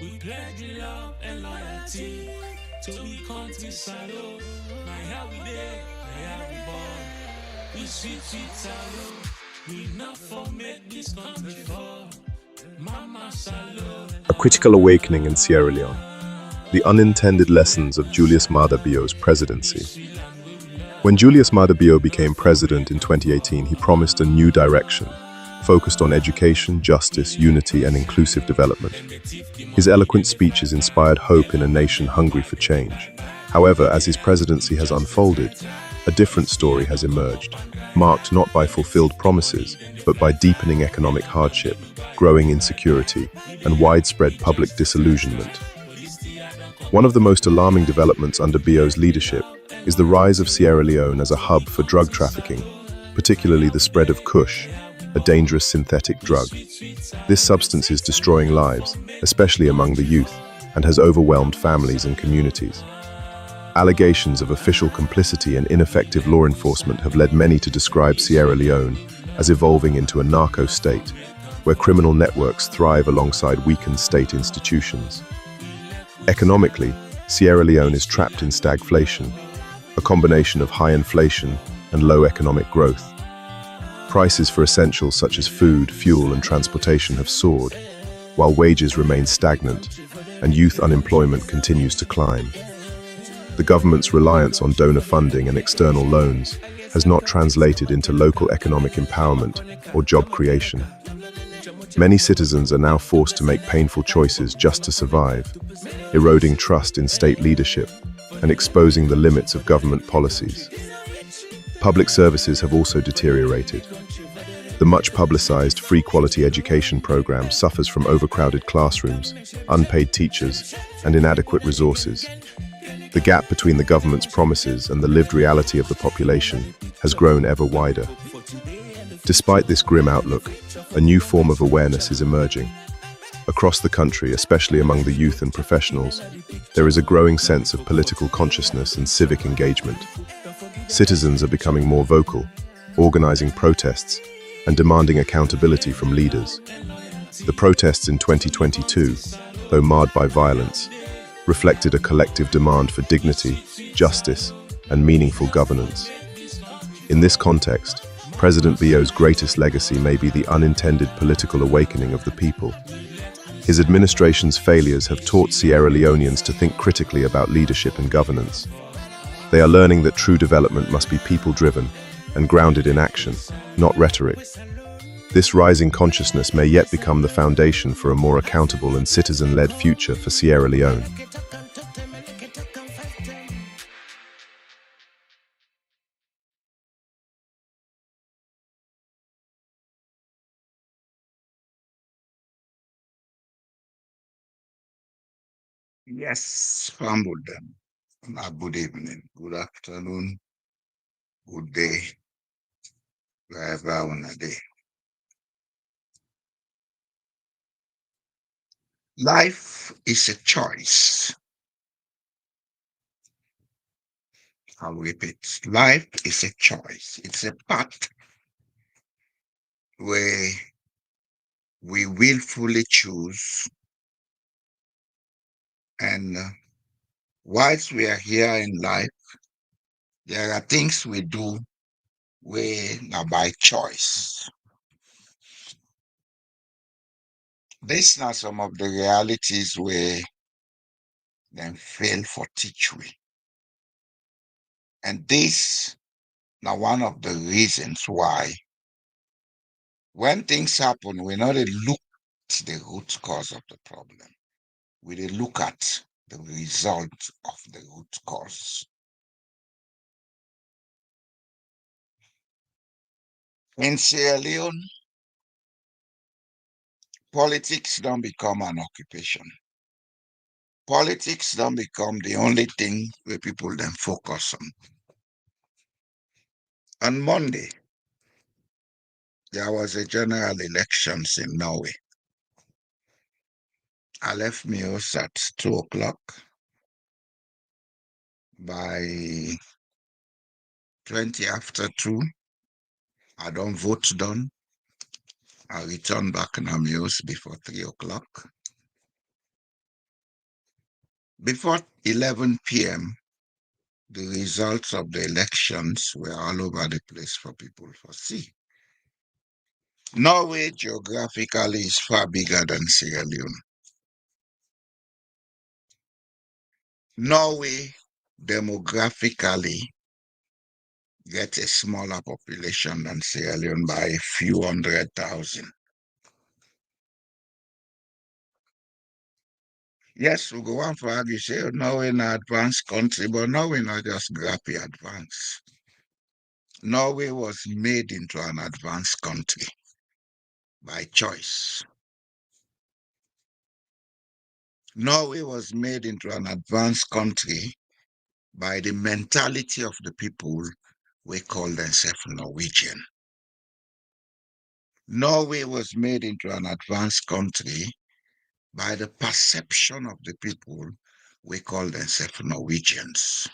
We pledge love and loyalty to we country SaLone. My how we there, my how we born. We sweet SaLone. We not for make this country fall. Mama SaLone. A critical awakening in Sierra Leone. The unintended lessons of Julius Maada Bio's presidency. When Julius Maada Bio became president in 2018, he promised a new direction, focused on education, justice, unity, and inclusive development. His eloquent speeches inspired hope in a nation hungry for change. However, as his presidency has unfolded, a different story has emerged, marked not by fulfilled promises, but by deepening economic hardship, growing insecurity, and widespread public disillusionment. One of the most alarming developments under Bio's leadership is the rise of Sierra Leone as a hub for drug trafficking, particularly the spread of Kush, a dangerous synthetic drug. This substance is destroying lives, especially among the youth, and has overwhelmed families and communities. Allegations of official complicity and ineffective law enforcement have led many to describe Sierra Leone as evolving into a narco state, where criminal networks thrive alongside weakened state institutions. Economically, Sierra Leone is trapped in stagflation, a combination of high inflation and low economic growth. Prices for essentials such as food, fuel, and transportation have soared, while wages remain stagnant and youth unemployment continues to climb. The government's reliance on donor funding and external loans has not translated into local economic empowerment or job creation. Many citizens are now forced to make painful choices just to survive, eroding trust in state leadership and exposing the limits of government policies. Public services have also deteriorated. The much publicized free quality education program suffers from overcrowded classrooms, unpaid teachers, and inadequate resources. The gap between the government's promises and the lived reality of the population has grown ever wider. Despite this grim outlook, a new form of awareness is emerging. Across the country, especially among the youth and professionals, there is a growing sense of political consciousness and civic engagement. Citizens are becoming more vocal, organizing protests, and demanding accountability from leaders. The protests in 2022, though marred by violence, reflected a collective demand for dignity, justice, and meaningful governance. In this context, President Bio's greatest legacy may be the unintended political awakening of the people. His administration's failures have taught Sierra Leoneans to think critically about leadership and governance. They are learning that true development must be people-driven and grounded in action, not rhetoric. This rising consciousness may yet become the foundation for a more accountable and citizen-led future for Sierra Leone. Yes, humbled them. Good evening, good afternoon, good day, wherever on a day. Life is a choice. I'll repeat. Life is a choice. It's a path where we willfully choose. And whilst we are here in life, there are things we do where now by choice. These are some of the realities where them fail for teach we. And this now one of the reasons why when things happen, we not dey look at the root cause of the problem. We dey look at the result of the root cause. In Sierra Leone, politics don't become an occupation. Politics don't become the only thing where people then focus on. On Monday, there was a general elections in Norway. I left my house at 2 o'clock. By 20 after 2, I don't vote done. I return back in my house before 3 o'clock. Before 11 p.m., the results of the elections were all over the place for people to see. Norway geographically is far bigger than Sierra Leone. Norway demographically gets a smaller population than Sierra Leone by a few 100,000. Yes, we go on for argue, say Norway an advanced country, but Norway not just grappy advanced. Norway was made into an advanced country by choice. Norway was made into an advanced country by the mentality of the people we call themselves Norwegian. Norway was made into an advanced country by the perception of the people we call themselves Norwegians.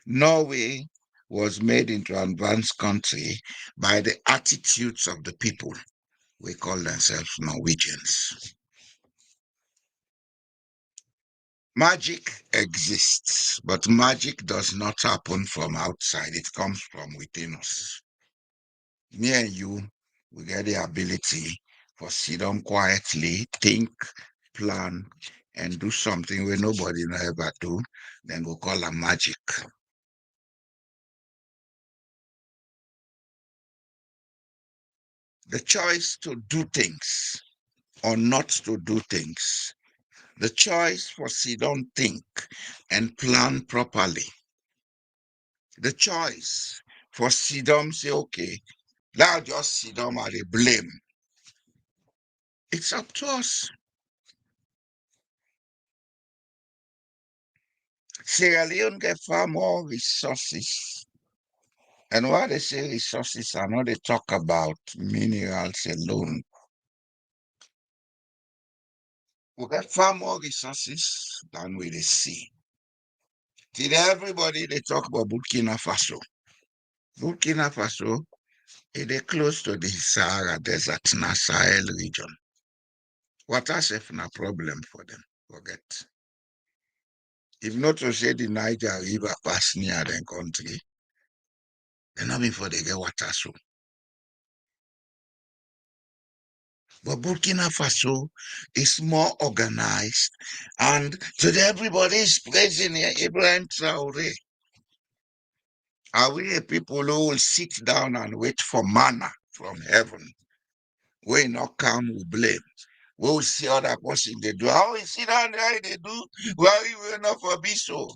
Norway was made into an advanced country by the attitudes of the people we call themselves Norwegians. Magic exists, but magic does not happen from outside. It comes from within us. Me and you, we get the ability for sit down quietly, think, plan, and do something where nobody will ever do, then go call it magic. The choice to do things or not to do things, the choice for sit down, think, and plan properly, the choice for sit down, say, okay, now just sit down and they blame. It's up to us. Sierra Leone get far more resources. And while they say resources, I know they talk about minerals alone. We get far more resources than we they see. Till everybody they talk about Burkina Faso. Burkina Faso, they close to the Sahara Desert, na Sahel region. Water safe na problem for them. Forget. If not to say the Niger River pass near their country, they're not before they get water so. But Burkina Faso is more organized, and today everybody is praising Ibrahim Traore. Are we a people who will sit down and wait for manna from heaven? We not come with blame. We will see other person they do. How we sit down there they do? Why we will not for be so?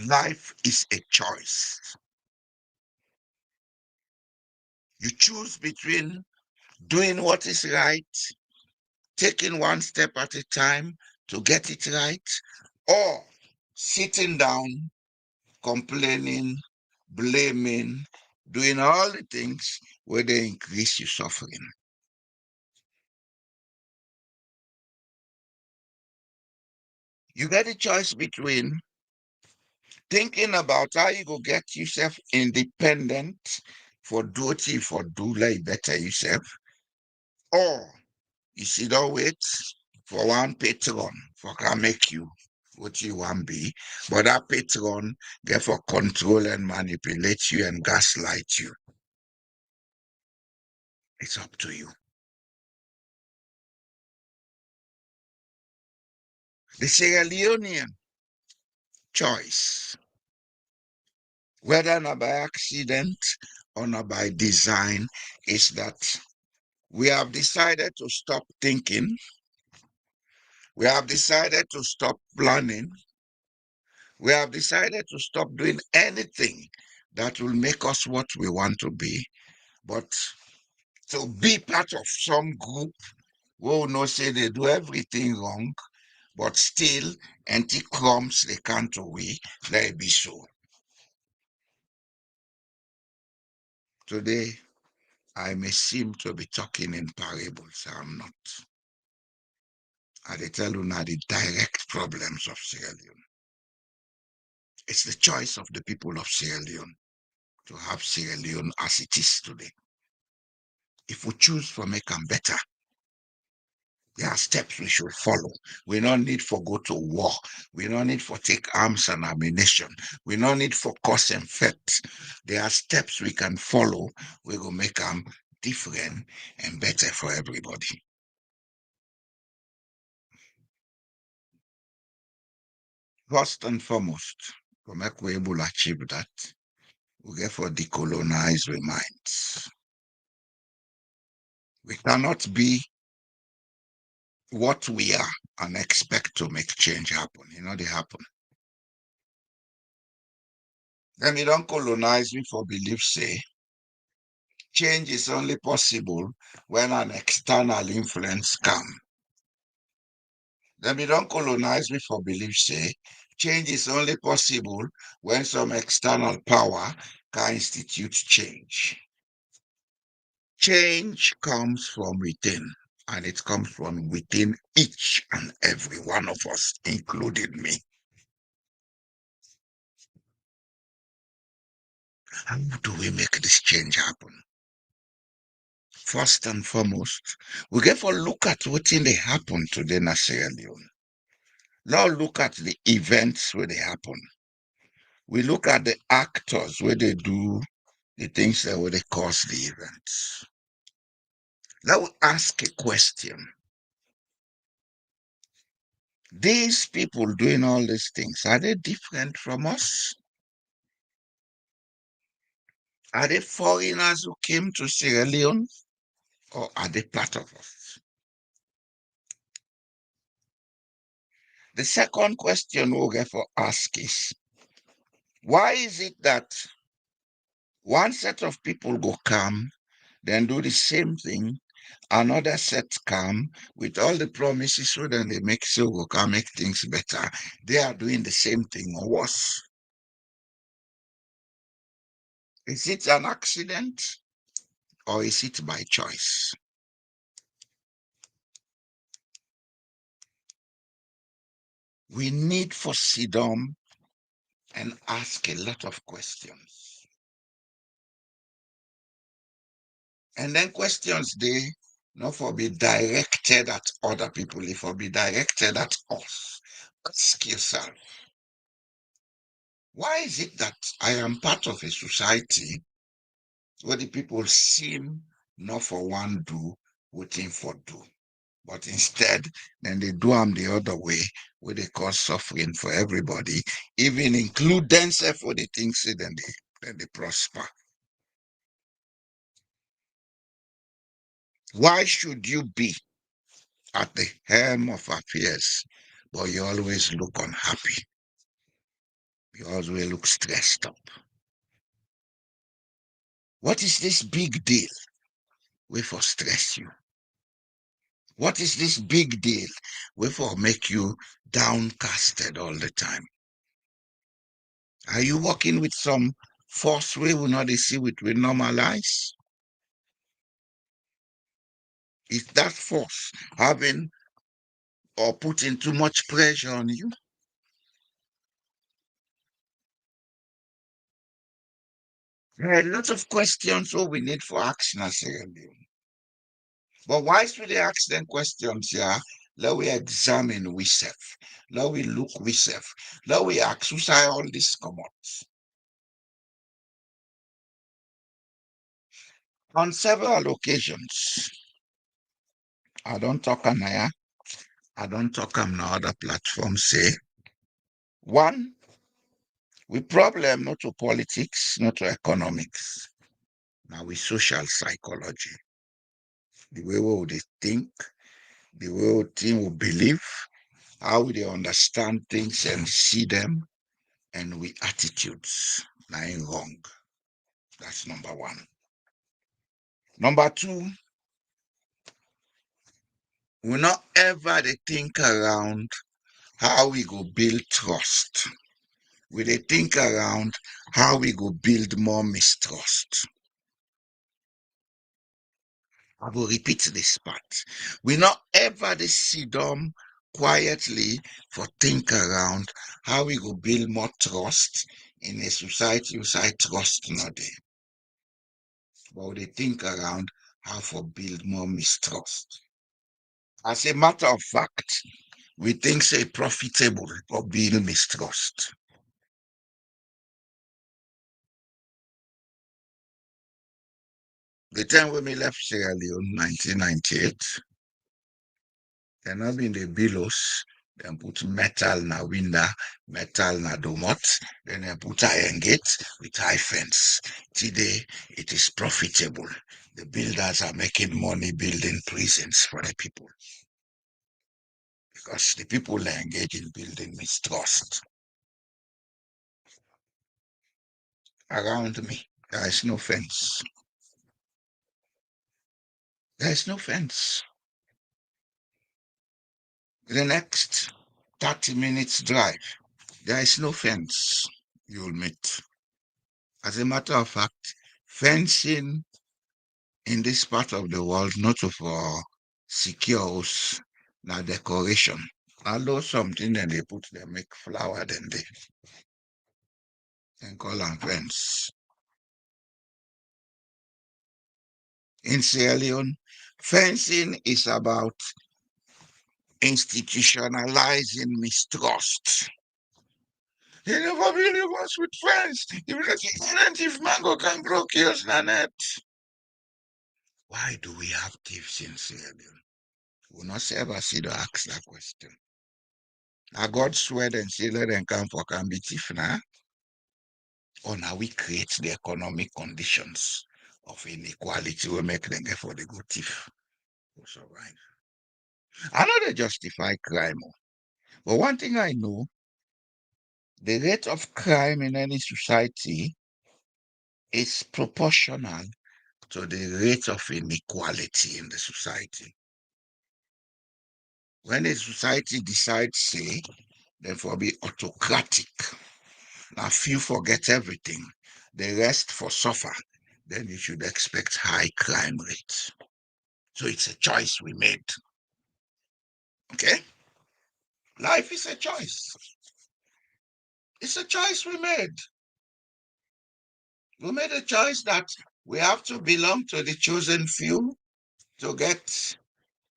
Life is a choice. You choose between doing what is right, taking one step at a time to get it right, or sitting down, complaining, blaming, doing all the things where they increase your suffering. You get a choice between thinking about how you go get yourself independent for duty for do like better yourself, or you sit down wait for one patron for can make you what you want be, but that patron get for control and manipulate you and gaslight you. It's up to you. The Sierra Leonean choice, whether not by accident or not by design, is that we have decided to stop thinking. We have decided to stop planning. We have decided to stop doing anything that will make us what we want to be, but to be part of some group who will not say they do everything wrong, but still empty crumbs they can't away, let it be so. Today, I may seem to be talking in parables. I'm not. I tell you now the direct problems of Sierra Leone. It's the choice of the people of Sierra Leone to have Sierra Leone as it is today. If we choose for make them better, There are steps we should follow. We don't need for go to war. We don't need for take arms and ammunition. We don't need for cause and effect. There are steps we can follow. We will make them different and better for everybody. First and foremost, to make we able to achieve that, we get for decolonize our minds. We cannot be what we are and expect to make change happen. You know, they happen. Then we don't colonize me for belief, say, change is only possible when an external influence come. Then we don't colonize me for belief, say, change is only possible when some external power can institute change. Change comes from within, and it comes from within each and every one of us, including me. How do we make this change happen? First and foremost, we get for look at what they happen today in Sierra Leone. Now look at the events where they happen. We look at the actors where they do the things that where they cause the events. Now we ask a question. These people doing all these things, are they different from us? Are they foreigners who came to Sierra Leone? Or are they part of us? The second question we'll get for ask is, why is it that one set of people go come, then do the same thing, another set come with all the promises so then they make so go come make things better. They are doing the same thing or worse. Is it an accident or is it by choice? We need for sit down and ask a lot of questions. And then questions they not for be directed at other people, if for be directed at us. Ask yourself, why is it that I am part of a society where the people seem not for one do, waiting for do, but instead, then they do them the other way, where they cause suffering for everybody, even include themselves for the things say then they prosper. Why should you be at the helm of affairs, but you always look unhappy? You always look stressed up. What is this big deal? We for stress you. What is this big deal? We for make you downcasted all the time. Are you working with some force we will not see with normal eyes? Is that force having or putting too much pressure on you? There are a lot of questions what we need for action as a review. But whilst we ask them questions, yeah, let we examine we self. Let we look we self. Let we ask who say all this come out. On several occasions, I don't talk on here, I don't talk on no other platforms, say, one, we problem not to politics, not to economics. Now we social psychology. The way we would think, the way we think we believe, how we they understand things and see them, and we attitudes lying wrong. That's number one. Number two, we not ever they think around how we go build trust. We they think around how we go build more mistrust. I will repeat this part. We not ever they sit down quietly for think around how we go build more trust in a society who say trust not there. But we they think around how to build more mistrust. As a matter of fact, we think say profitable for being mistrust. The time when we left Sierra Leone, 1998, they not been the billows. Then put metal na window, metal na domot. Then they put iron gate with high fence. Today, it is profitable. The builders are making money building prisons for the people because the people are engaged in building mistrust. Around me, there is no fence. There is no fence. The next 30 minutes drive, there is no fence you'll meet. As a matter of fact, fencing in this part of the world, not for secures, now decoration. Although something that they put, they make flower, then they can call them fence. In Sierra Leone, fencing is about institutionalizing mistrust. He never really was with friends. Even if mango can grow kills na net. Why do we have thieves in Sierra Leone? We'll not ever see to ask that question. Now God swear and say let them come for can be thief now. Or now we create the economic conditions of inequality will make them get for the good thief to survive. I know they justify crime, but one thing I know, the rate of crime in any society is proportional to the rate of inequality in the society. When a society decides, say, therefore be autocratic, now few forget everything, the rest for suffer, then you should expect high crime rates. So it's a choice we made. Okay? Life is a choice. It's a choice we made. We made a choice that we have to belong to the chosen few to get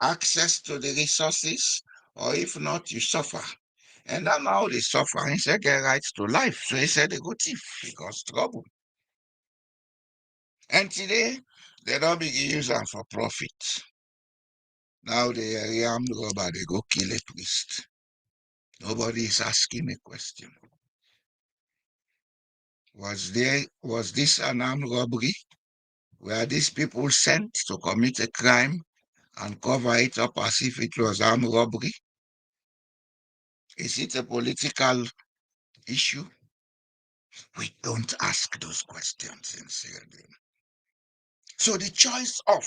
access to the resources, or if not, you suffer. And now they suffer. He said, get rights to life. So he said, they go thief because trouble. And today, they don't begin use them for profit. Now they are armed robber, they go kill a priest. Nobody is asking a question. Was this an armed robbery? Were these people sent to commit a crime and cover it up as if it was armed robbery? Is it a political issue? We don't ask those questions in Sierra Leone. So the choice of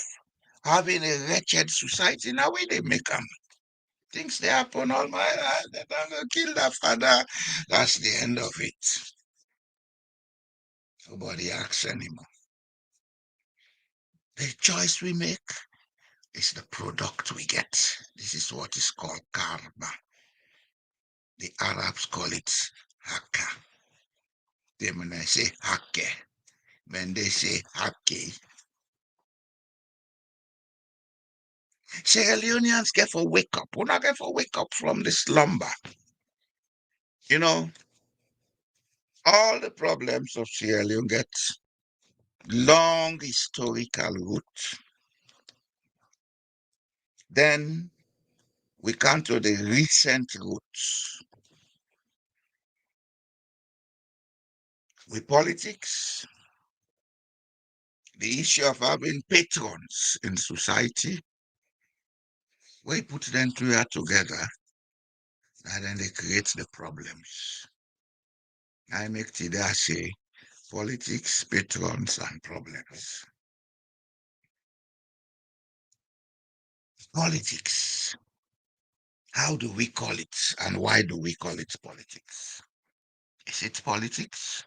having a wretched society, now where they make them. Things they happen all my life, they don't kill their father. That's the end of it. Nobody asks anymore. The choice we make is the product we get. This is what is called karma. The Arabs call it haka. They when I say hake, when they say hake. Sierra Leoneans get for wake up. We not get for wake up from the slumber. You know, all the problems of Sierra Leone get long historical roots. Then we come to the recent roots. With politics, the issue of having patrons in society, we put them together, and then they create the problems. I make today say politics, patrons, and problems. Politics. How do we call it, and why do we call it politics? Is it politics?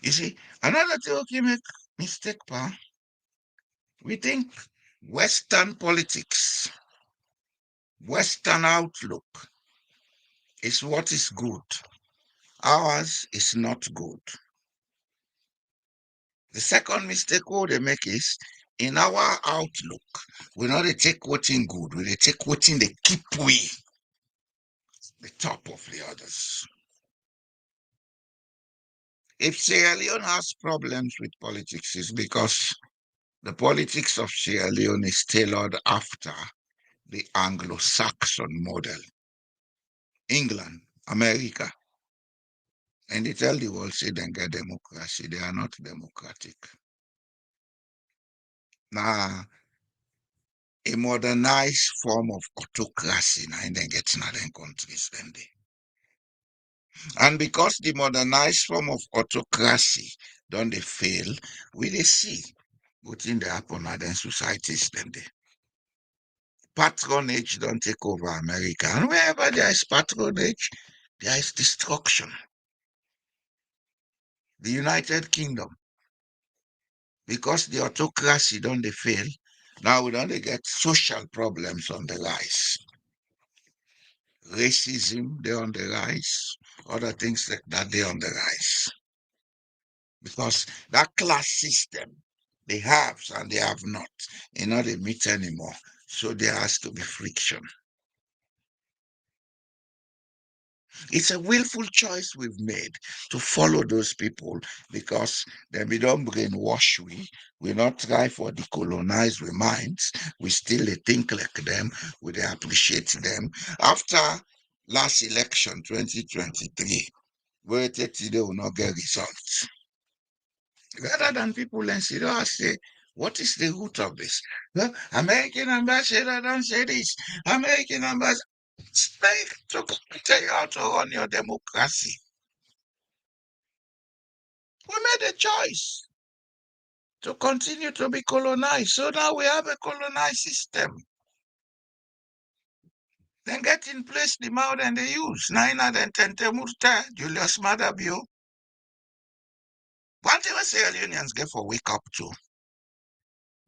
You see, another thing we make mistake, pa. We think Western politics, Western outlook is what is good. Ours is not good. The second mistake they make is in our outlook, we not dey take wetin good, we dey take wetin dey keep we the top of the others. If Sierra Leone has problems with politics, it's because the politics of Sierra Leone is tailored after the Anglo-Saxon model. England, America, and they tell the world, say they get democracy. They are not democratic. Now, a modernized form of autocracy now in them get in other countries then they. And because the modernized form of autocracy don't they fail, we they see within the happen other societies then they. Patronage don't take over America. And wherever there is patronage, there is destruction. The United Kingdom, because the autocracy don't they fail, now we don't they get social problems on the rise. Racism, they're on the rise. Other things like that, they're on the rise. Because that class system, they haves and they have not, not they meet anymore. So there has to be friction. It's a willful choice we've made to follow those people because then we don't brainwash we not try for decolonize we minds, we still they think like them, we they appreciate them. After last election 2023, where they will not get results. Rather than people learn, you know, I say, what is the root of this? Well, American ambassador don't say this. American ambassador speak to tell you how to run your democracy. We made a choice to continue to be colonized. So now we have a colonized system. Then get in place the mouth and they use. Naina then Tente Murta, Julius Madabio. One thing Sierra Leoneans get for wake up to.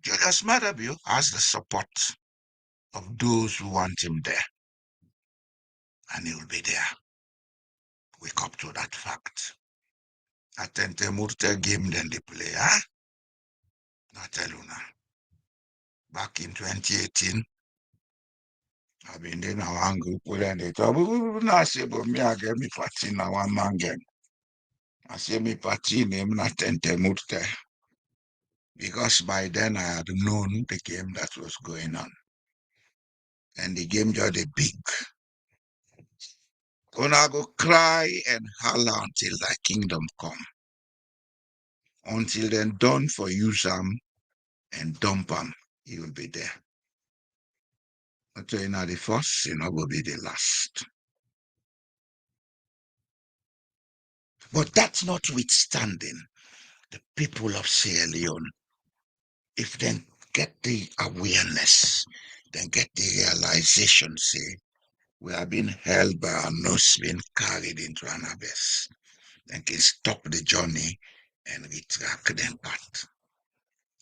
Julius Madabio has the support of those who want him there. And he will be there. Wake up to that fact. Atente Murta game then they play, huh? Not tell you now. Back in 2018, I've been in our group and they talk, I say, but me, I get me party now one man game. I say me party name not Atente Murta. Because by then I had known the game that was going on. And the game just a big. Gonna go cry and holler until thy kingdom come. Until then, done for use and dump them, he will be there. But you know, the first, will be the last. But that's notwithstanding the people of Sierra Leone, if they get the awareness, then get the realization, say, we are being held by our nose being carried into an abyss, then can stop the journey and retract them path.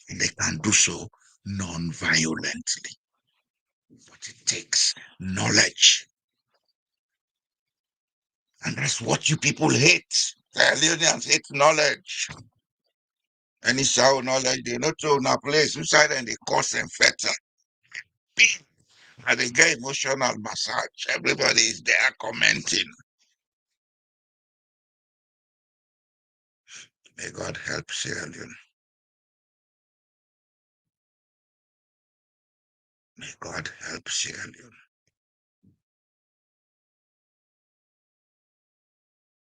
And they can do so non-violently. But it takes knowledge. And that's what you people hate. The Leonians hate knowledge. And it's our knowledge, they not own a place inside and they cause and fetter. And they get emotional massage. Everybody is there commenting. May God help Sierra Leone. May God help Sierra Leone.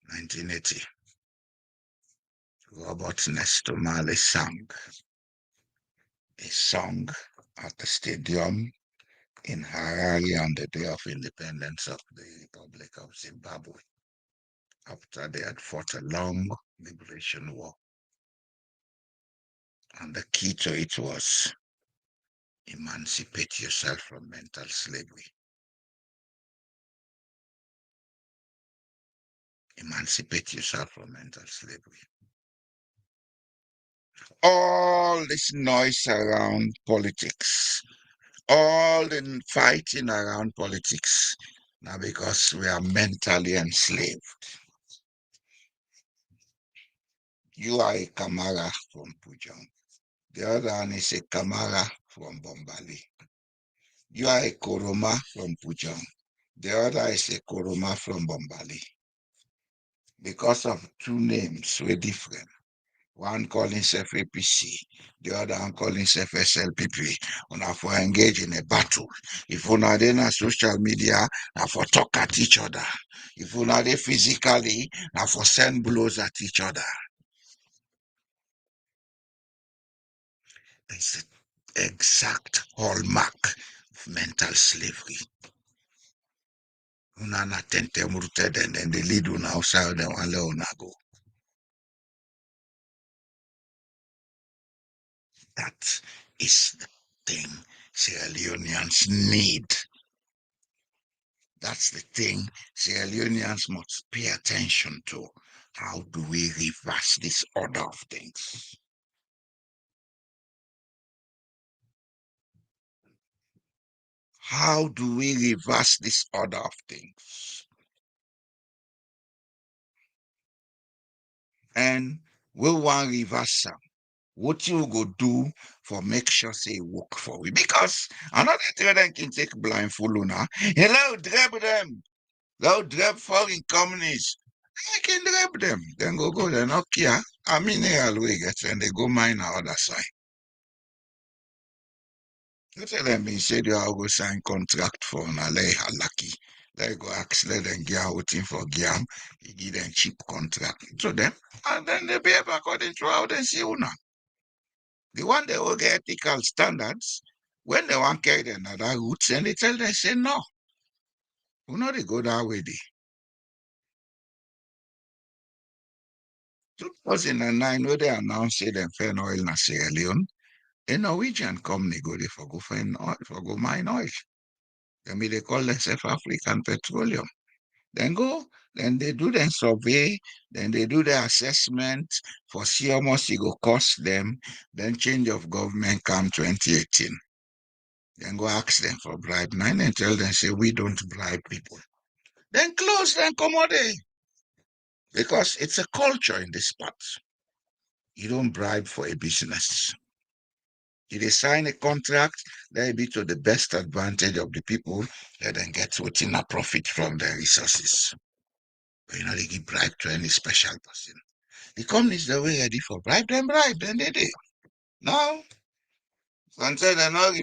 1980. Robert Nestor Marley sang a song at the stadium in Harare on the day of independence of the Republic of Zimbabwe, after they had fought a long liberation war. And the key to it was emancipate yourself from mental slavery. Emancipate yourself from mental slavery. All this noise around politics, all the fighting around politics, now because we are mentally enslaved. You are a Kamara from Pujang. The other one is a Kamara from Bombali. You are a Koroma from Pujang. The other is a Koroma from Bombali. Because of two names were different. One calling himself APC, the other one calling himself SLPP. Una for engage in a battle. If una dey na social media, na for talk at each other. If una dey physically, na for send blows at each other. It's the exact hallmark of mental slavery. Una na tente rooted and then they lead una outside and one let una go. That is the thing Sierra Leoneans need. That's the thing Sierra Leoneans must pay attention to. How do we reverse this order of things? How do we reverse this order of things? And we want reverse am. What you go do for make sure say it work for we? Because another thing that can take blindfold una. Hello, drab them. Hello, drab foreign companies. I can drab them. Then go, then okay. I mean, we get and they go mine on other side. You tell them he said you are go sign contract for na lay lucky. They go ask let them get waiting for Giam. He give them cheap contract to them. And then they behave according to how they see una. The one they will get ethical standards, when they want carry another routes, and they tell them say no. We know they go that way. 2009, where they announced say them fair oil na Sierra Leone, a Norwegian company go there for go find oil, for go mine oil. Then they call themselves African Petroleum. Then go, then they do the survey, then they do the assessment for see how much it go cost them, then change of government come 2018. Then go ask them for bribe. Nine and tell them, say, we don't bribe people. Then close, then come out there. Because it's a culture in this part. You don't bribe for a business. If they sign a contract, let it be to the best advantage of the people, let them get within a profit from their resources. But you know, they give bribe to any special person. The companies that were ready for bribe, then they did. Now, until they don't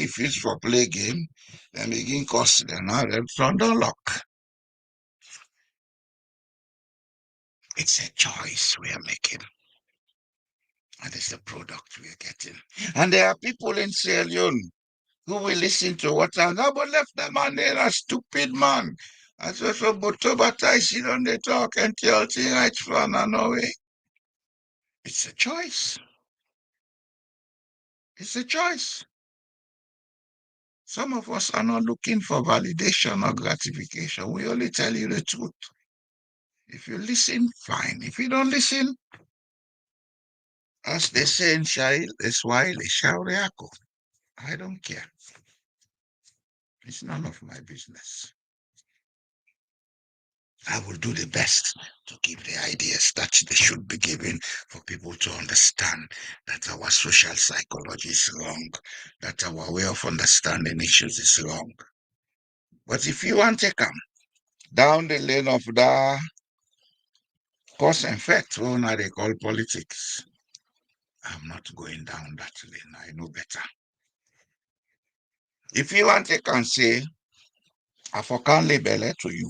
refuse for play game, then begin cost them now them from the lock. It's a choice we are making. And it's the product we are getting. And there are people in Sierra Leone who will listen to what I know, but left the man there, a stupid man. And so but I sit on the talk and tell things right from Norway. It's a choice. It's a choice. Some of us are not looking for validation or gratification. We only tell you the truth. If you listen, fine. If you don't listen, as they say in Swahili, shauri yako. I don't care. It's none of my business. I will do the best to give the ideas that they should be given for people to understand that our social psychology is wrong, that our way of understanding issues is wrong. But if you want to come down the lane of the cause and effect, what now they call politics, I'm not going down that lane. I know better. If you want to can say, I for can label it to you,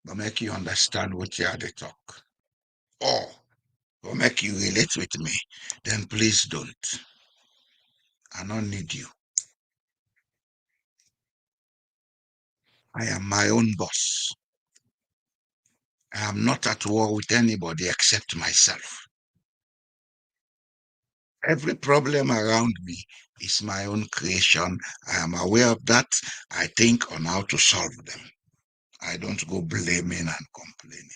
but make you understand what you are the talk. Or make you relate with me, then please don't. I don't need you. I am my own boss. I am not at war with anybody except myself. Every problem around me is my own creation. I am aware of that. I think on how to solve them. I don't go blaming and complaining.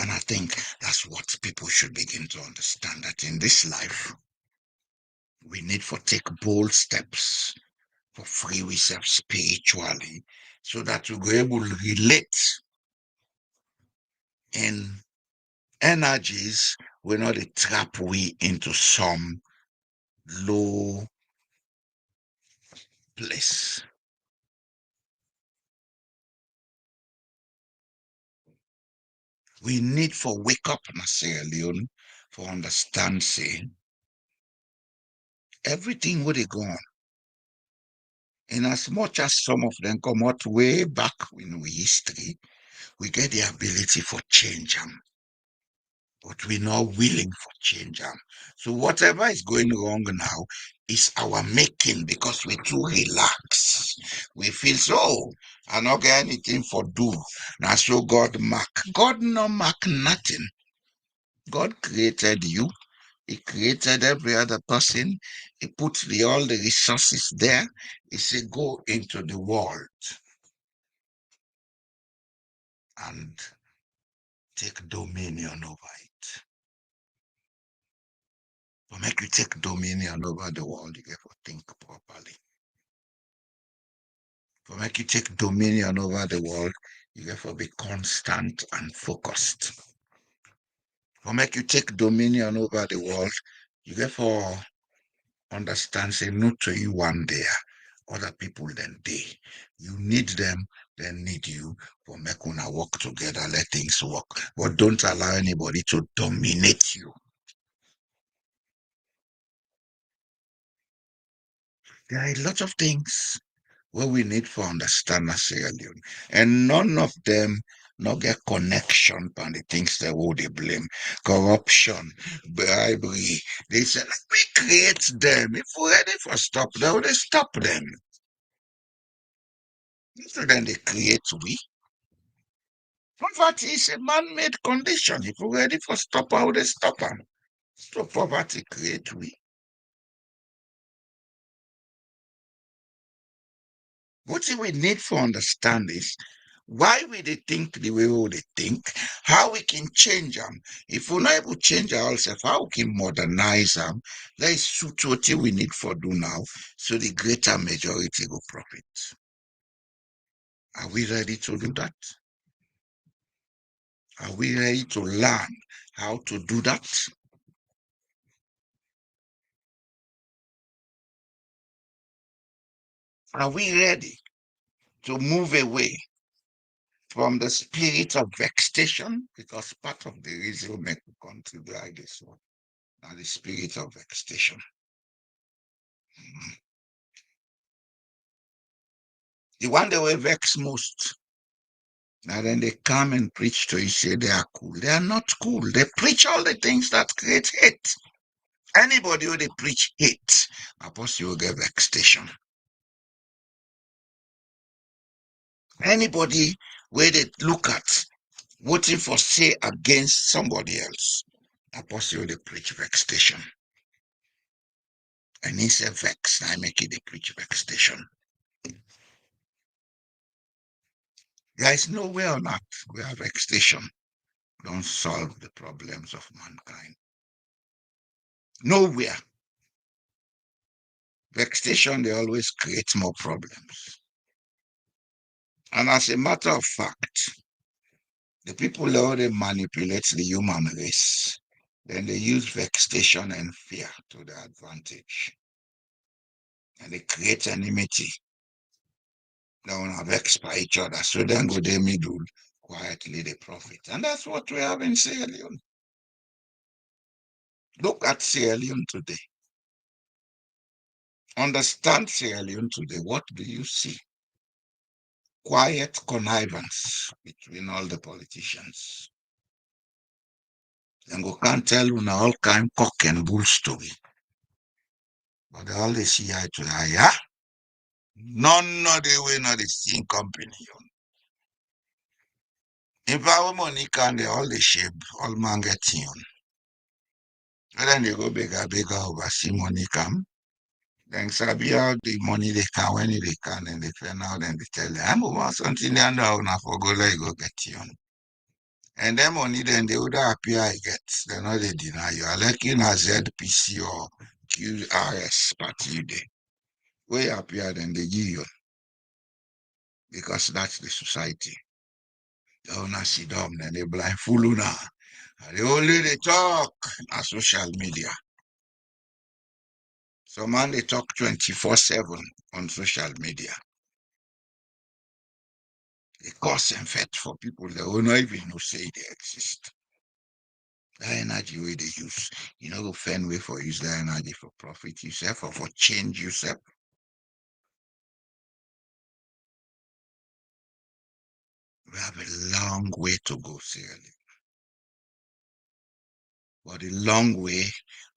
And I think that's what people should begin to understand, that in this life, we need to take bold steps for free ourselves spiritually so that we go able to relate in energies will not trap we into some low place. We need for wake up na Sierra Leone for understand say everything would go on. In as much as some of them come out way back in we history, we get the ability for change them. But we're not willing for change them. So whatever is going wrong now is our making because we're too relaxed. We feel so I not get anything for do. Now so God mark. God no mark nothing. God created you. He created every other person. He put all the resources there. He said, go into the world and take dominion over it. To make you take dominion over the world, you have to think properly. To make you take dominion over the world, you have to be constant and focused. To make you take dominion over the world, you have to understand, say no to you one day. Other people then they. You need them, they need you. For make una work together, let things work. But don't allow anybody to dominate you. There are a lot of things where we need for understand as Sierra Leone. And none of them not get connection on the things that will they blame. Corruption, bribery. They say, we create them. If we're ready for stop, they will stop them. So then they create we. Poverty is a man-made condition. If we're ready for stop, how they stop them? So poverty create we. What we need for understand is why we they think the way we they think, how we can change them. If we're not able to change ourselves, how we can modernize them. Let's suit what we need for do now, so the greater majority will profit. Are we ready to do that? Are we ready to learn how to do that? Are we ready to move away from the spirit of vexation? Because part of the reason we make the country like this one are the spirit of vexation. The one that will vex most. Now then they come and preach to you, say they are cool. They are not cool. They preach all the things that create hate. Anybody who they preach hate, apostle will get vexation. Anybody where they look at voting for say against somebody else, apostle will they preach vexation. And he said vex, I make it they preach vexation. There is no way on earth where vexation don't solve the problems of mankind. Nowhere. Vexation, they always create more problems. And as a matter of fact, the people that already manipulate the human race, then they use vexation and fear to their advantage. And they create enmity. They want to vex by each other. So then go the middle, quietly they profit. And that's what we have in Sierra Leone. Look at Sierra Leone today. Understand Sierra Leone today. What do you see? Quiet connivance between all the politicians. Then go can't tell you now all kind cock and bull story. But they always see eye to eye, yeah? None of the way not the same company. If our money can they all the shape, all man get you. And then they go bigger oversee money come. Then sabi how the money they can when they can and they find out and they tell them, I'm over something they now for go like go get you. And them money then they would appear I get. They're not they deny you. I like you as ZPC or QRS party day. Way appear then they give you. Because that's the society. They wanna sit down and they blindfold now. And the only they talk na social media. Some man they talk 24/7 on social media. They cause effect for people that will not even know say they exist. That energy wey they use, you know, go find way for use that energy for profit yourself or for change yourself. We have a long way to go, seriously. But the long way,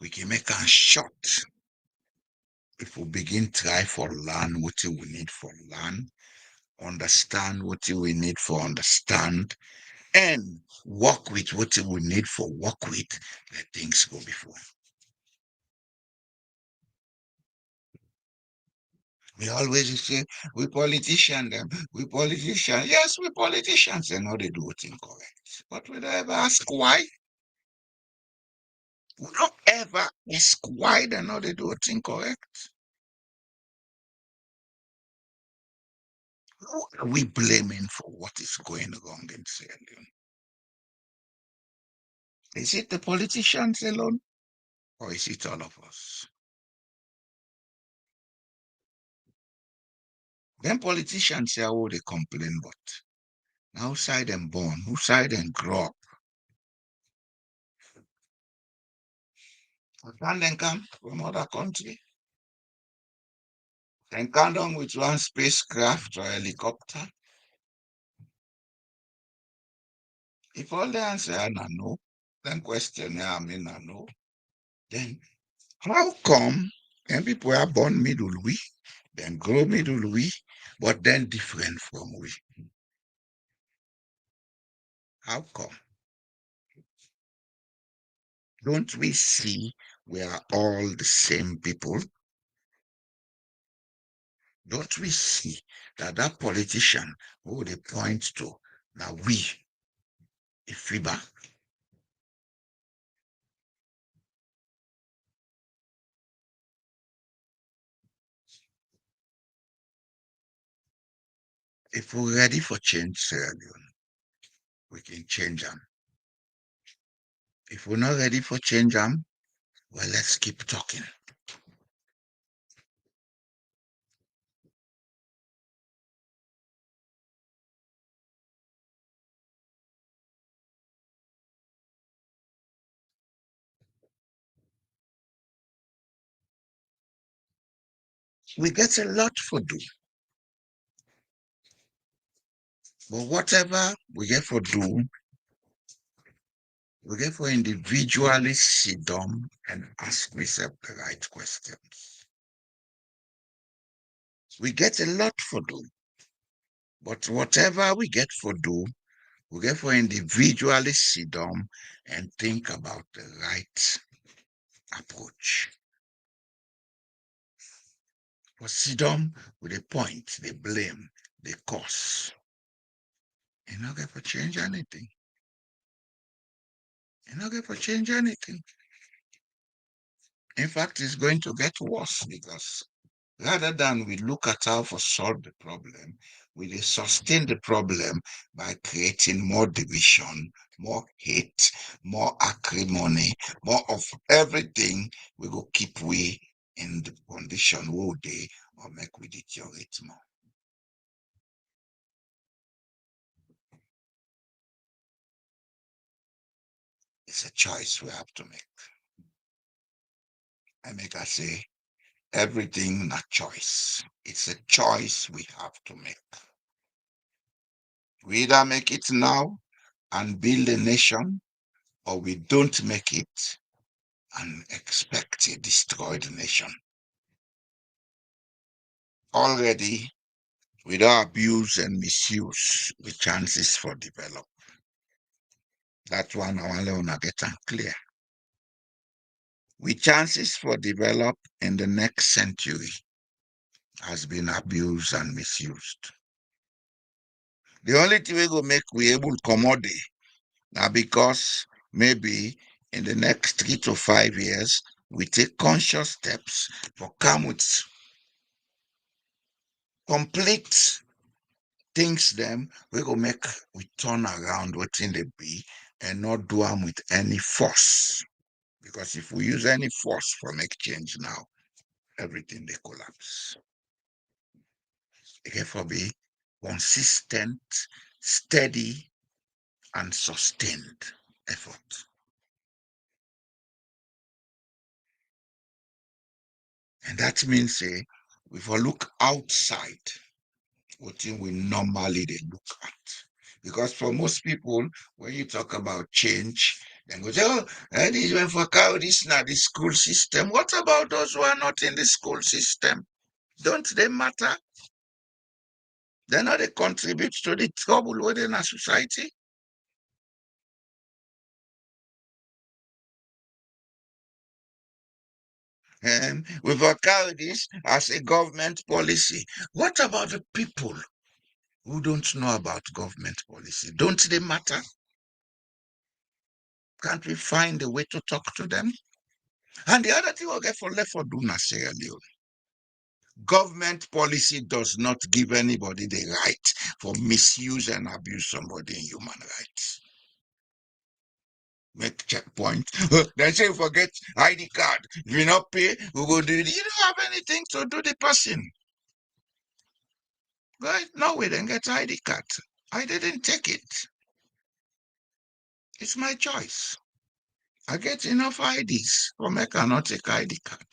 we can make a short. If we begin try for learn what we need for learn, understand what we need for understand, and work with what we need for work with, let things go before. We always say, we politicians, them, we politicians. Yes, we politicians, they know they do things correct. But we don't ever ask why. We don't ever ask why they know they do things correct. Who are we blaming for what is going wrong in Sierra Leone? Is it the politicians alone, or is it all of us? Then politicians say, oh, they complain, but outside them born, outside them grow up. Can they come from other country? Then come down with one spacecraft or helicopter. If all the answer are no, then question I mean no. Then how come and people are born middle we, then grow middle we, but then different from we? How come? Don't we see we are all the same people? Don't we see that that politician who they point to, now we, a FIBA, if we're ready for change, Sierra Leone, we can change them. If we're not ready for change them, well, let's keep talking. We get a lot for do. But whatever we get for do, we get for individually sit down and ask ourselves the right questions. We get a lot for do. But whatever we get for do, we get for individually sit down and think about the right approach. But sit down with the point, the blame, the cause. You're not going to change anything. You're not going to change anything. In fact, it's going to get worse because rather than we look at how to solve the problem, we sustain the problem by creating more division, more hate, more acrimony, more of everything. We go keep we in the condition all day or make we deteriorate more. It's a choice we have to make. I say everything not choice. It's a choice we have to make. We either make it now and build a nation, or we don't make it and expect a destroyed nation. Already, without abuse and misuse, the chances for develop. That one I want to get clear. With chances for develop in the next century has been abused and misused. The only thing we go make we able to commodity now because maybe in the next 3 to 5 years we take conscious steps for come with complete things them we go make we turn around wetin they be and not do them with any force. Because if we use any force for make change now, everything they collapse. It therefore be consistent, steady, and sustained effort. And that means if we look outside, what we normally they look at. Because for most people, when you talk about change, then go, oh, and this went for cow, this not the school system. What about those who are not in the school system? Don't they matter? They not they contribute to the trouble within a society. We've carried this as a government policy. What about the people who don't know about government policy? Don't they matter? Can't we find a way to talk to them? And the other thing we'll get for left for do na Sierra Leone. Government policy does not give anybody the right for misuse and abuse somebody in human rights. Make checkpoint. Then say forget ID card. If you not pay, we will do it. You don't have anything to do the person. Right? No, we didn't get ID card. I didn't take it. It's my choice. I get enough IDs for me cannot take ID card.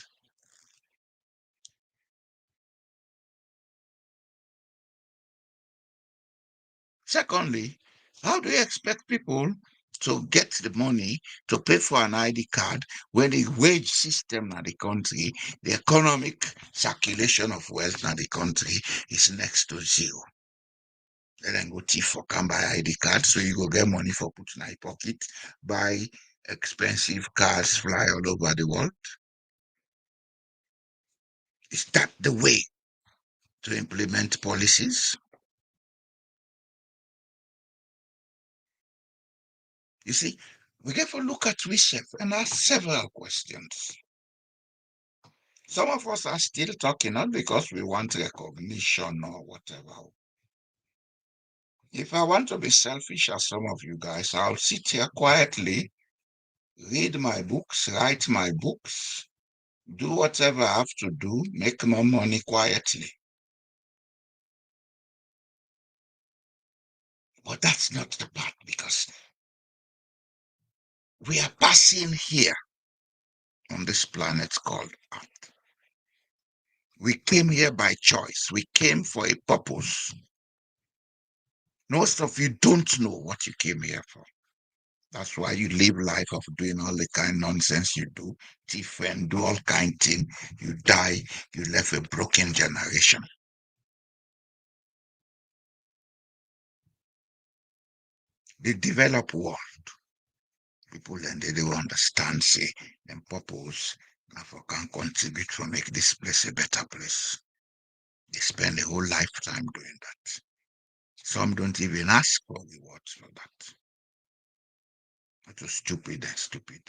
Secondly, how do you expect people to get the money to pay for an ID card when the wage system in the country, the economic circulation of wealth in the country is next to zero? Then go thief for can buy ID card, so you go get money for put in your pocket, buy expensive cars, fly all over the world. Is that the way to implement policies? You see, we get to look at research and ask several questions. Some of us are still talking, not because we want recognition or whatever. If I want to be selfish as some of you guys, I'll sit here quietly, read my books, write my books, do whatever I have to do, make more money quietly. But that's not the part, because we are passing here on this planet called Earth. We came here by choice. We came for a purpose. Most of you don't know what you came here for. That's why you live life of doing all the kind of nonsense you do, thief and do all kind of thing. You die, you left a broken generation. The developed world, people then they don't understand, say, them purpose, for can contribute to make this place a better place. They spend a whole lifetime doing that. Some don't even ask for rewards for that. It was stupid and stupid.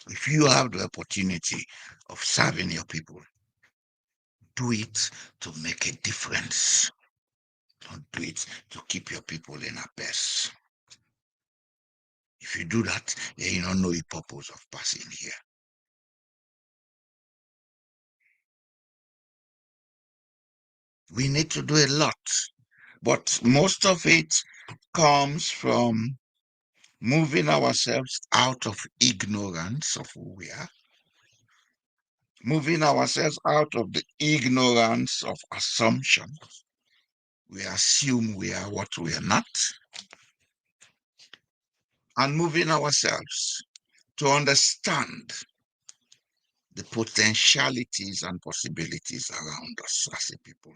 If you have the opportunity of serving your people, do it to make a difference. Don't do it to keep your people in a mess. If you do that, then you don't know the purpose of passing here. We need to do a lot, but most of it comes from moving ourselves out of ignorance of who we are, moving ourselves out of the ignorance of assumptions. We assume we are what we are not, and moving ourselves to understand the potentialities and possibilities around us as a people.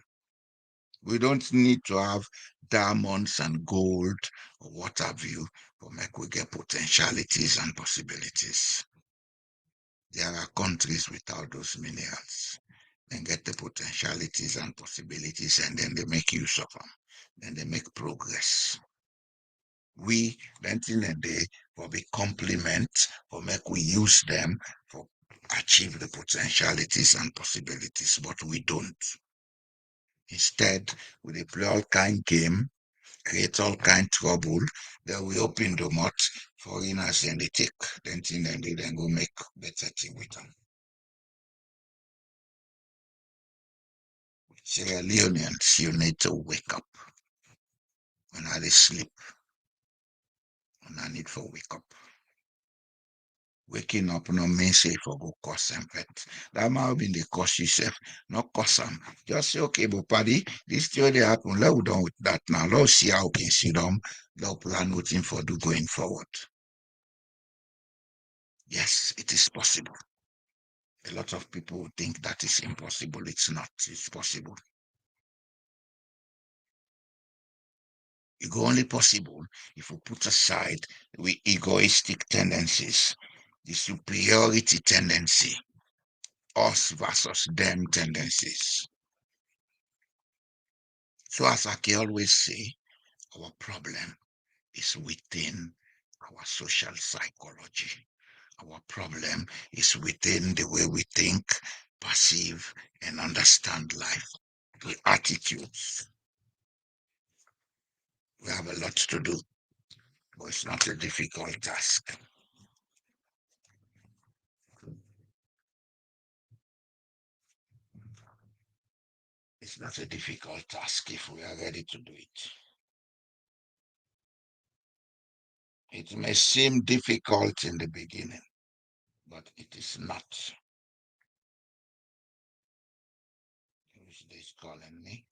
We don't need to have diamonds and gold or what have you to make we get potentialities and possibilities. There are countries without those minerals. They get the potentialities and possibilities, and then they make use of them. Then they make progress. We then in a day for be complement, for make we use them for achieve the potentialities and possibilities, but we don't. Instead, we dey play all kind game, create all kind trouble, then we open the mouth, foreigners then they take, then thing then they then go make better thing with them. Sierra Leoneans, you need to wake up. When I dey sleep, when I need to wake up. Waking up no mean say for go curse and pet. That might be the curse yourself, not curse them. Just say, okay, but paddy, this thing dey happen. Let we done with that now. Let's see how we can see them. Let's plan waiting for do going forward. Yes, it is possible. A lot of people think that is impossible. It's not. It's possible. It's only possible if we put aside the egoistic tendencies, the superiority tendency, us versus them tendencies. So as I can always say, our problem is within our social psychology. Our problem is within the way we think, perceive, and understand life, the attitudes. We have a lot to do, but it's not a difficult task. It's not a difficult task if we are ready to do it. It may seem difficult in the beginning, but it is not. Who's this calling me?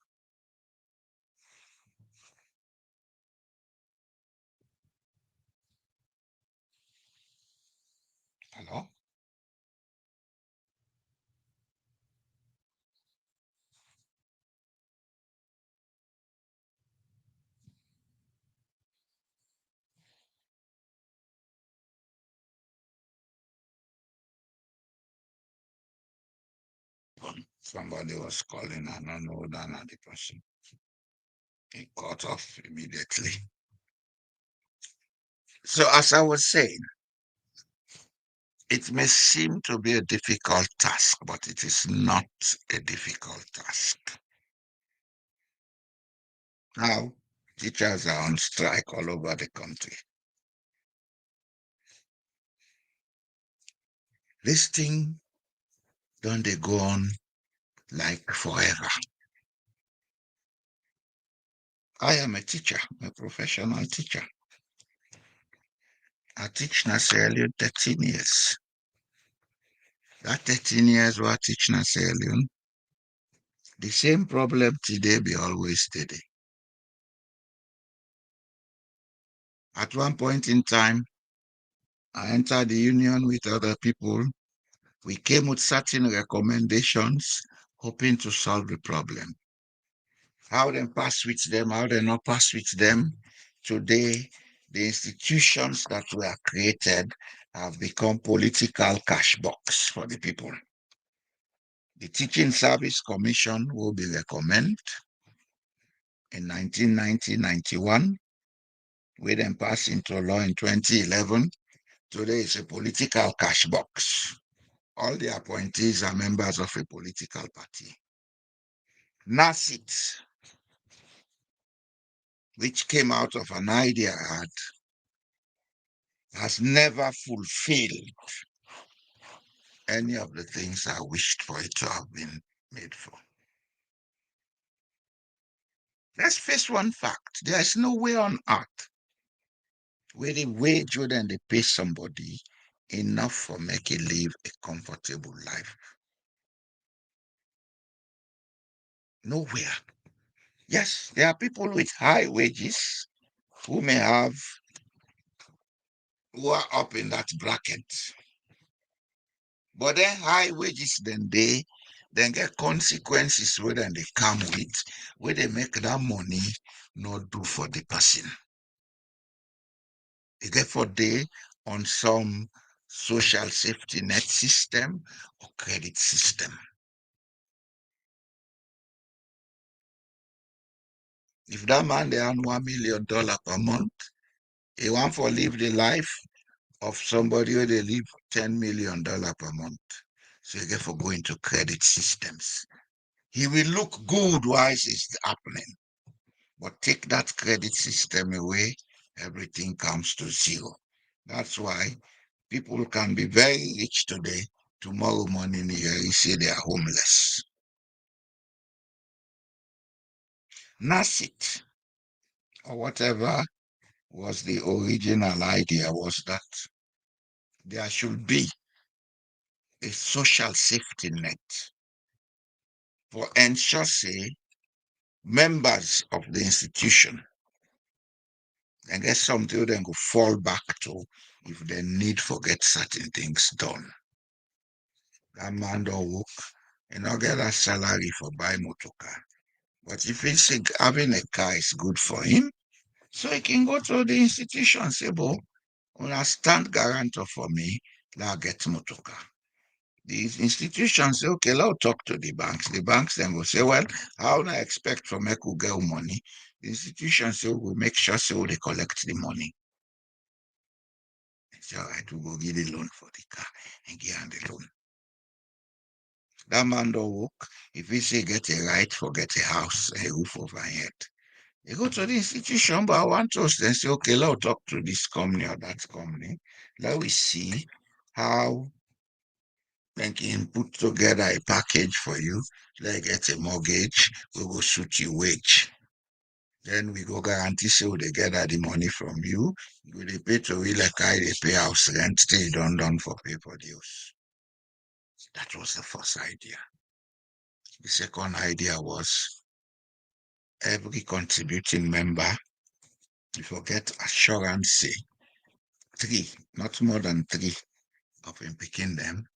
Hello? Somebody was calling, I don't know that not the person. He cut off immediately. So as I was saying, it may seem to be a difficult task, but it is not a difficult task. Now, teachers are on strike all over the country. This thing don't they go on like forever. I am a teacher, a professional teacher. I teach na Sierra Leone 13 years. That 13 years we teach na Sierra Leone, the same problem today be always steady. At one point in time, I entered the union with other people. We came with certain recommendations, hoping to solve the problem. How they pass with them, how they not pass with them. Today, the institutions that were created have become political cash box for the people. The Teaching Service Commission will be recommended in 1990-91. We then passed into law in 2011. Today it's a political cash box. All the appointees are members of a political party. NASIT, which came out of an idea I had, has never fulfilled any of the things I wished for it to have been made for. Let's face one fact. There is no way on earth where the wage would and they pay somebody enough for making live a comfortable life. Nowhere. Yes, there are people with high wages who may have, who are up in that bracket. But then high wages then get consequences where then they come with, where they make that money not do for the person. They get for day on some social safety net system or credit system. If that man they earn $1 million per month, he want for live the life of somebody who they live $10 million per month. So you get for go into credit systems. He will look good while it's happening. But take that credit system away, everything comes to zero. That's why people can be very rich today. Tomorrow morning, you say they are homeless. NASIT, or whatever was the original idea, was that there should be a social safety net for ensure, say, members of the institution and get something they go fall back to if they need for get certain things done. That man don't work, he not get a salary for buy motor car. But if he's having a car is good for him, so he can go to the institution and say, "Bo, una stand guarantor for me, let get motor car." The institutions say, "Okay, let's talk to the banks." The banks then will say, "Well, how do I expect from Echo get money?" The institutions say, "We'll make sure so they collect the money." So I to go give the loan for the car and give him the loan. That man don't work. If he say get a right for get a house, a roof over head, you go to the institution, but I want us then say, "Okay, let's talk to this company or that company. Let we see how they can put together a package for you. Like get a mortgage, we will suit your wage. Then we go guarantee say they gather the money from you. You they pay to we like I they pay house rent, stay done for pay for the house." That was the first idea. The second idea was every contributing member, you forget assurance, say three, not more than three of him picking them,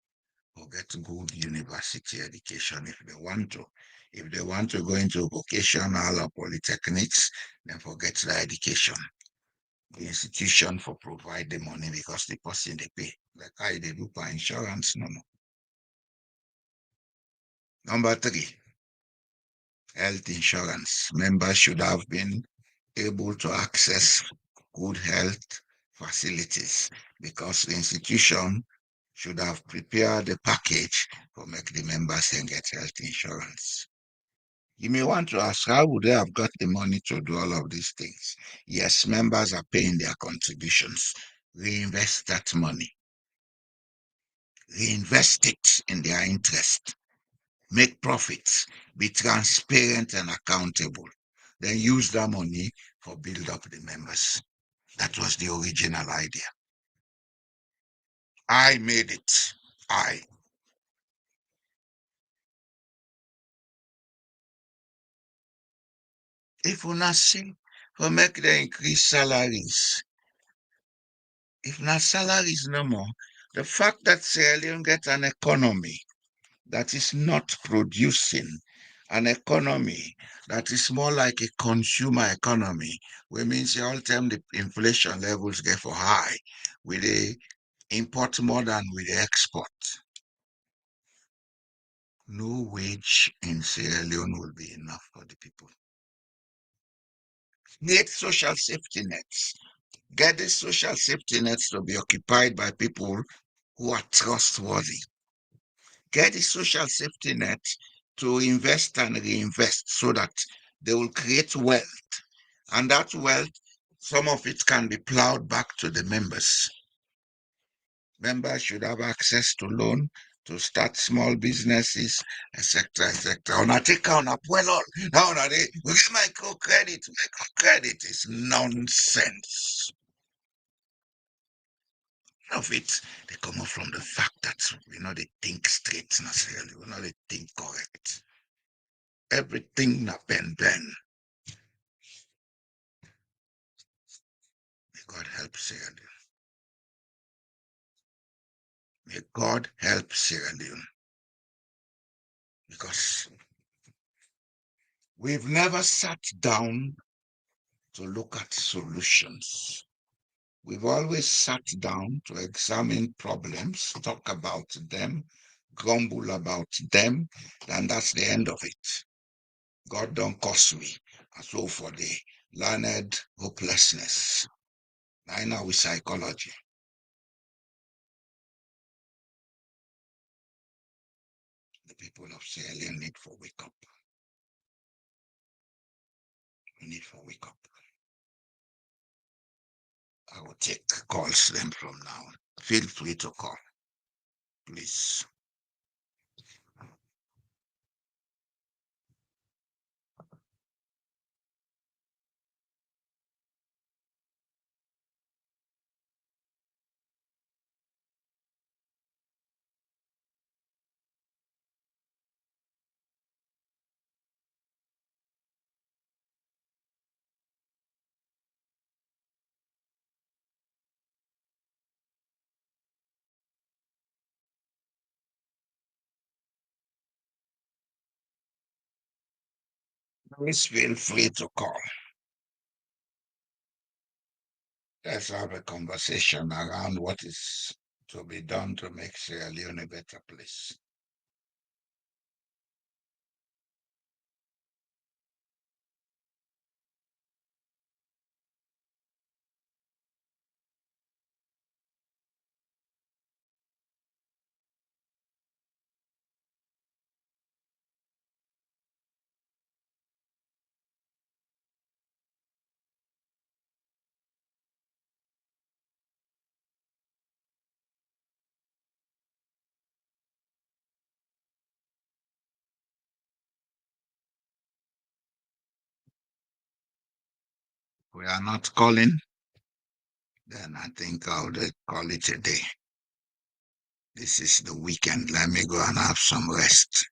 or get good university education if they want to. If they want to go into vocational or polytechnics, then forget the education. The institution for provide the money because the person they pay. Like I they do for insurance, no, no. Number three, health insurance. Members should have been able to access good health facilities because the institution should have prepared a package for make the members and get health insurance. You may want to ask, how would they have got the money to do all of these things? Yes, members are paying their contributions. Reinvest that money. Reinvest it in their interest. Make profits. Be transparent and accountable. Then use that money for build up the members. That was the original idea. I made it. I. If una see for make them increase salaries, if not salaries no more, the fact that Sierra Leone get an economy that is not producing, an economy that is more like a consumer economy, which means all the time the inflation levels get for high, with the import more than with the export. No wage in Sierra Leone will be enough for the people. Need social safety nets. Get these social safety nets to be occupied by people who are trustworthy. Get the social safety net to invest and reinvest so that they will create wealth. And that wealth, some of it can be plowed back to the members. Members should have access to loan to start small businesses, etc., etc. On a take on a well, now they microcredit. Microcredit is nonsense. Of it, they come up from the fact that we know they think straight necessarily, we know they think correct. Everything na pen then. May God help Sierra Leone. May God help Sierra Leone. Because we've never sat down to look at solutions. We've always sat down to examine problems, talk about them, grumble about them, and that's the end of it. God don't curse me. And so for the learned hopelessness. I know with psychology. The people of Sierra Leone need for wake up. We need for wake up. I will take calls them from now. Feel free to call, please. Please feel free to call. Let's have a conversation around what is to be done to make Sierra Leone a better place. We are not calling, then I think I'll call it a day. This is the weekend. Let me go and have some rest.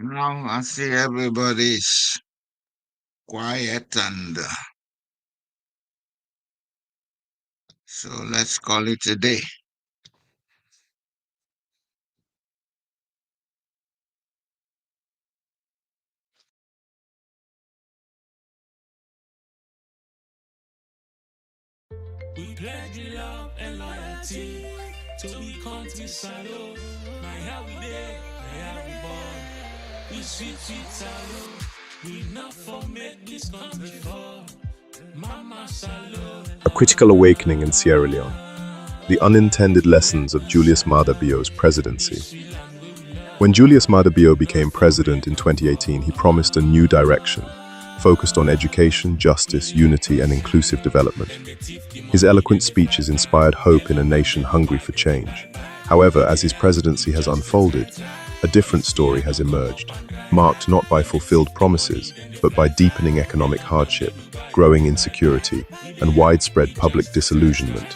Now I see everybody's quiet, and so let's call it a day. We pledge love and loyalty to we country SaLone. My how we there, my how we born. We sweet SaLone. We not for make this country fall. Mama SaLone. A critical awakening in Sierra Leone. The unintended lessons of Julius Maada Bio's presidency. When Julius Maada Bio became president in 2018, he promised a new direction, focused on education, justice, unity, and inclusive development. His eloquent speeches inspired hope in a nation hungry for change. However, as his presidency has unfolded, a different story has emerged, marked not by fulfilled promises, but by deepening economic hardship, growing insecurity, and widespread public disillusionment.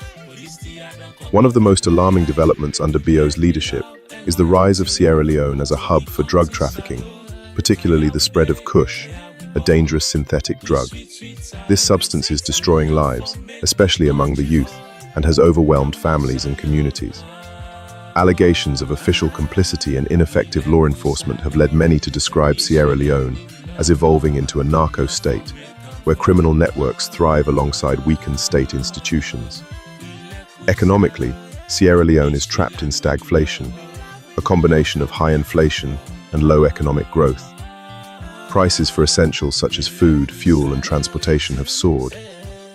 One of the most alarming developments under Bio's leadership is the rise of Sierra Leone as a hub for drug trafficking, particularly the spread of Kush, a dangerous synthetic drug. This substance is destroying lives, especially among the youth, and has overwhelmed families and communities. Allegations of official complicity and ineffective law enforcement have led many to describe Sierra Leone as evolving into a narco state, where criminal networks thrive alongside weakened state institutions. Economically, Sierra Leone is trapped in stagflation, a combination of high inflation and low economic growth. Prices for essentials such as food, fuel, and transportation have soared,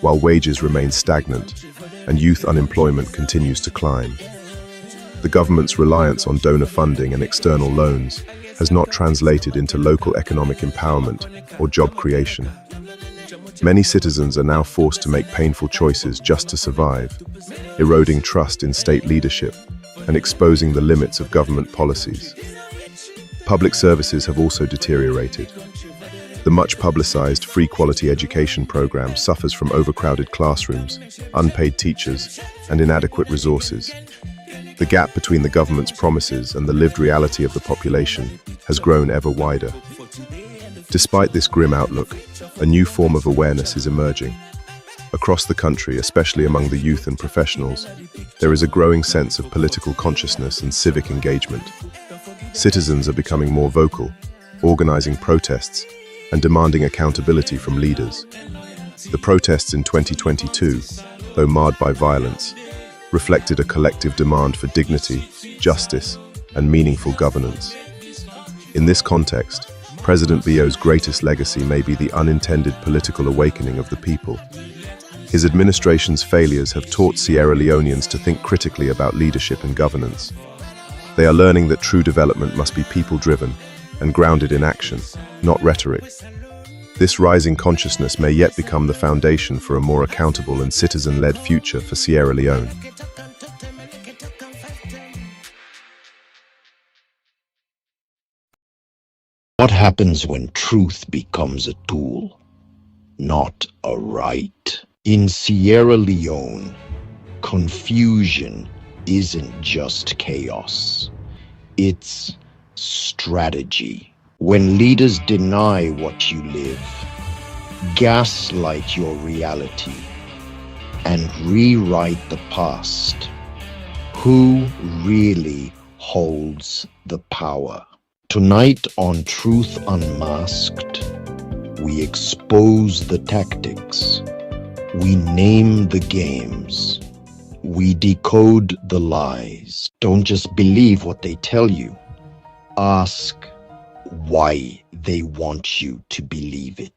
while wages remain stagnant and youth unemployment continues to climb. The government's reliance on donor funding and external loans has not translated into local economic empowerment or job creation. Many citizens are now forced to make painful choices just to survive, eroding trust in state leadership and exposing the limits of government policies. Public services have also deteriorated. The much publicized free quality education program suffers from overcrowded classrooms, unpaid teachers, and inadequate resources. The gap between the government's promises and the lived reality of the population has grown ever wider. Despite this grim outlook, a new form of awareness is emerging. Across the country, especially among the youth and professionals, there is a growing sense of political consciousness and civic engagement. Citizens are becoming more vocal, organizing protests and demanding accountability from leaders. The protests in 2022, though marred by violence, reflected a collective demand for dignity, justice, and meaningful governance. In this context, President Bio's greatest legacy may be the unintended political awakening of the people. His administration's failures have taught Sierra Leoneans to think critically about leadership and governance. They are learning that true development must be people-driven and grounded in action, not rhetoric. This rising consciousness may yet become the foundation for a more accountable and citizen-led future for Sierra Leone. What happens when truth becomes a tool, not a right? In Sierra Leone, confusion isn't just chaos, it's strategy. When leaders deny what you live, gaslight your reality, and rewrite the past, who really holds the power? Tonight on Truth Unmasked, we expose the tactics, we name the games, we decode the lies. Don't just believe what they tell you. Ask why they want you to believe it.